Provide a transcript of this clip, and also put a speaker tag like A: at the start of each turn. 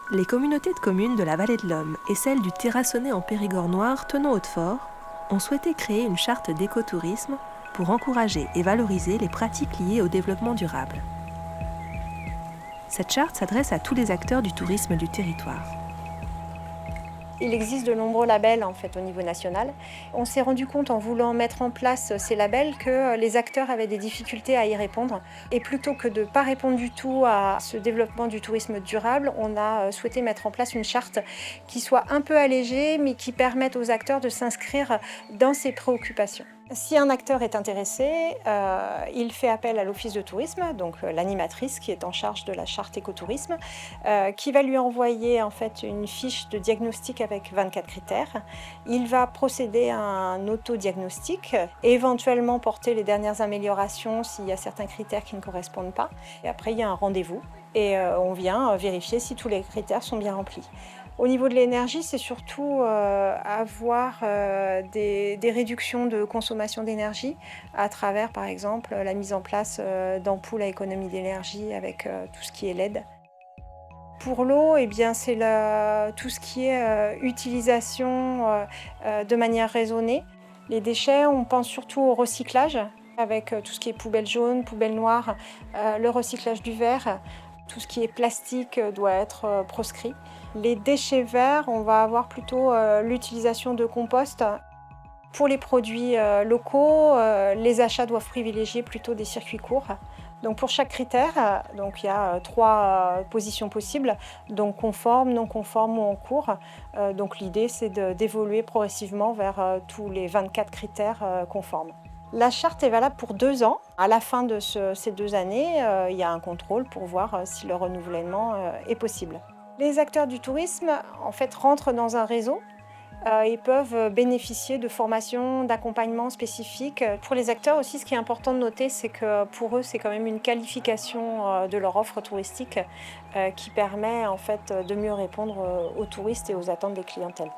A: Les communautés de communes de la Vallée de l'Homme et celles du Terrassonnais en Périgord noir, Thonon-Hautefort, ont souhaité créer une charte d'écotourisme pour encourager et valoriser les pratiques liées au développement durable. Cette charte s'adresse à tous les acteurs du tourisme du territoire.
B: Il existe de nombreux labels en fait, au niveau national. On s'est rendu compte en voulant mettre en place ces labels que les acteurs avaient des difficultés à y répondre. Et plutôt que de ne pas répondre du tout à ce développement du tourisme durable, on a souhaité mettre en place une charte qui soit un peu allégée, mais qui permette aux acteurs de s'inscrire dans ces préoccupations. Si un acteur est intéressé, il fait appel à l'office de tourisme, donc l'animatrice qui est en charge de la charte écotourisme, qui va lui envoyer en fait une fiche de diagnostic avec 24 critères. Il va procéder à un autodiagnostic et éventuellement porter les dernières améliorations s'il y a certains critères qui ne correspondent pas. Et après, il y a un rendez-vous et on vient vérifier si tous les critères sont bien remplis. Au niveau de l'énergie, c'est surtout avoir des réductions de consommation d'énergie à travers, par exemple, la mise en place d'ampoules à économie d'énergie avec tout ce qui est LED. Pour l'eau, eh bien, c'est tout ce qui est utilisation de manière raisonnée. Les déchets, on pense surtout au recyclage, avec tout ce qui est poubelle jaune, poubelle noire, le recyclage du verre. Tout ce qui est plastique doit être proscrit. Les déchets verts, on va avoir plutôt l'utilisation de compost. Pour les produits locaux, les achats doivent privilégier plutôt des circuits courts. Donc pour chaque critère, donc il y a 3 positions possibles, donc conforme, non conforme ou en cours. Donc l'idée c'est d'évoluer progressivement vers tous les 24 critères conformes. La charte est valable pour 2 ans. À la fin de ces 2 années, il y a un contrôle pour voir si le renouvellement est possible. Les acteurs du tourisme en fait, rentrent dans un réseau. Ils peuvent bénéficier de formations, d'accompagnements spécifiques. Pour les acteurs aussi, ce qui est important de noter, c'est que pour eux, c'est quand même une qualification de leur offre touristique qui permet en fait, de mieux répondre aux touristes et aux attentes des clientèles.